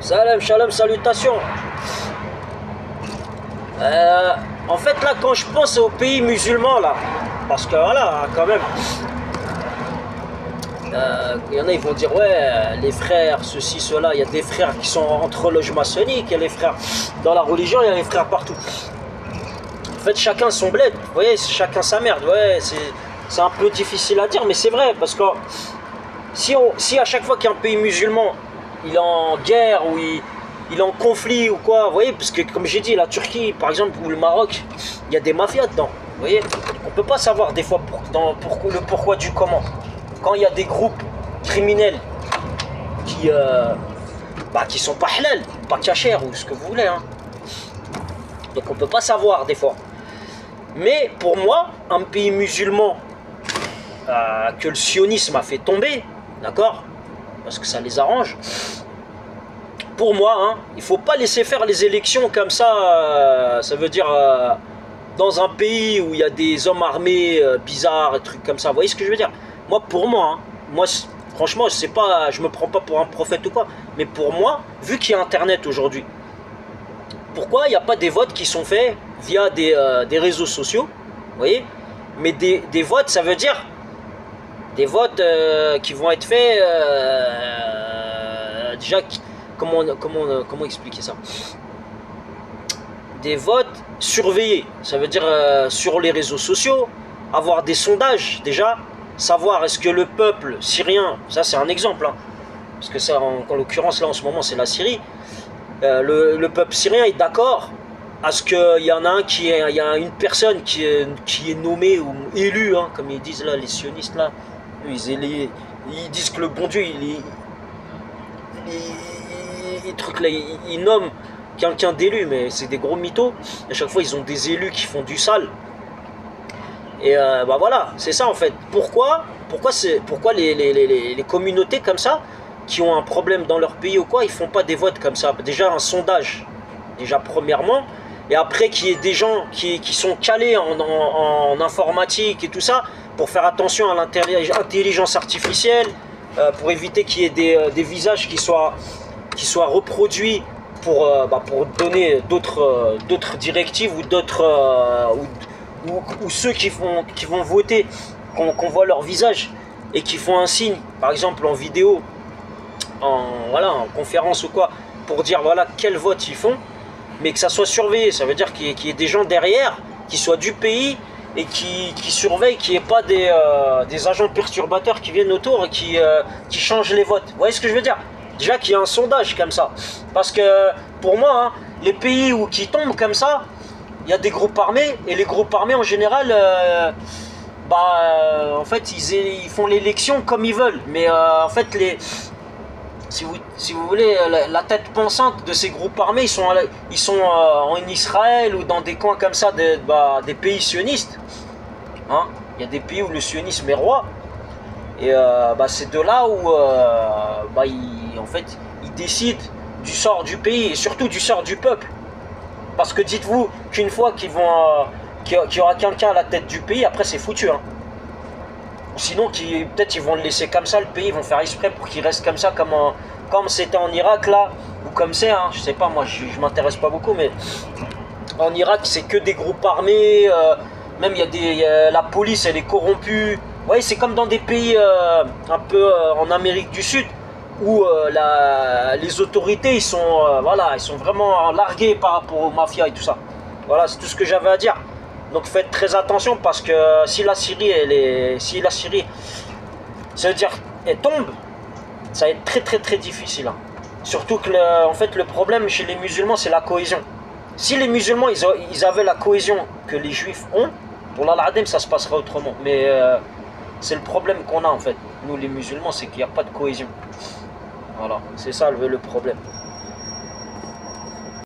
Salam, shalom, salutations. En fait, là, quand je pense aux pays musulmans, là, parce que voilà, quand même, il y en a, ils vont dire, ouais, les frères, ceci, cela, il y a des frères qui sont entre loges maçonniques, il y a les frères dans la religion, il y a les frères partout. En fait, chacun son bled, vous voyez, chacun sa merde, ouais, c'est un peu difficile à dire, mais c'est vrai, parce que si à chaque fois qu'il y a un pays musulman, il est en guerre ou il est en conflit ou quoi, vous voyez, parce que comme j'ai dit, la Turquie par exemple ou le Maroc, il y a des mafias dedans, vous voyez, on peut pas savoir des fois le pourquoi du comment. Quand il y a des groupes criminels qui sont pas halal, pas cachers ou ce que vous voulez, hein. Donc on peut pas savoir des fois. Mais pour moi, un pays musulman que le sionisme a fait tomber, d'accord, parce que ça les arrange. Pour moi, hein, il ne faut pas laisser faire les élections comme ça. Ça veut dire dans un pays où il y a des hommes armés bizarres, et trucs comme ça. Vous voyez ce que je veux dire? Moi, pour moi, hein, moi, franchement, je sais pas, je me prends pas pour un prophète ou quoi, mais pour moi, vu qu'il y a Internet aujourd'hui, pourquoi il n'y a pas des votes qui sont faits via des réseaux sociaux, vous voyez? Mais des votes, ça veut dire des votes qui vont être faits déjà. Comment expliquer ça? Des votes surveillés, ça veut dire sur les réseaux sociaux, avoir des sondages déjà, savoir est-ce que le peuple syrien, ça c'est un exemple, hein, parce que ça en l'occurrence là en ce moment c'est la Syrie, le peuple syrien est d'accord à ce qu'il y en a un il y a une personne qui est nommée ou élue, hein, comme ils disent là les sionistes là, ils disent que le bon Dieu ils nomment quelqu'un d'élu, mais c'est des gros mythos. À chaque fois ils ont des élus qui font du sale. Et bah voilà, c'est ça en fait. Pourquoi les communautés comme ça, qui ont un problème dans leur pays ou quoi, ils font pas des votes comme ça? Déjà un sondage, déjà premièrement, et après qu'il y ait des gens qui sont calés en informatique et tout ça, pour faire attention à l'intelligence artificielle, pour éviter qu'il y ait des visages qui soient reproduits pour donner d'autres directives ou d'autres ou ceux qui vont voter, qu'on voit leur visage et qui font un signe, par exemple en vidéo, en conférence ou quoi, pour dire voilà quel vote ils font, mais que ça soit surveillé. Ça veut dire qu'il y ait des gens derrière qui soient du pays et qui surveillent, qu'il n'y ait pas des agents perturbateurs qui viennent autour et qui changent les votes. Vous voyez ce que je veux dire? Déjà qu'il y a un sondage comme ça. Parce que pour moi, hein, les pays qui tombent comme ça, il y a des groupes armés, et les groupes armés en général, en fait, ils font l'élection comme ils veulent. Mais en fait, si vous voulez, la tête pensante de ces groupes armés, ils sont en Israël ou dans des coins comme ça, des pays sionistes. Hein, il y a des pays où le sionisme est roi. Et c'est de là où en fait, ils décident du sort du pays et surtout du sort du peuple. Parce que dites-vous qu'une fois qu'il y aura quelqu'un à la tête du pays, après c'est foutu. Hein. Sinon, peut-être ils vont le laisser comme ça, le pays, ils vont faire exprès pour qu'il reste comme ça, comme c'était en Irak là, ou comme c'est, hein, je sais pas, moi je m'intéresse pas beaucoup, mais en Irak c'est que des groupes armés, même la police elle est corrompue. Vous voyez, c'est comme dans des pays un peu en Amérique du Sud, où les autorités ils sont vraiment largués par rapport aux mafias et tout ça. Voilà, c'est tout ce que j'avais à dire. Donc faites très attention, parce que si la Syrie ça veut dire elle tombe, ça va être très très très difficile. Hein. Surtout que en fait le problème chez les musulmans c'est la cohésion. Si les musulmans ils avaient la cohésion que les juifs ont, pour l'Al-Adem ça se passerait autrement. Mais c'est le problème qu'on a en fait, nous les musulmans, c'est qu'il n'y a pas de cohésion. Voilà, c'est ça le problème.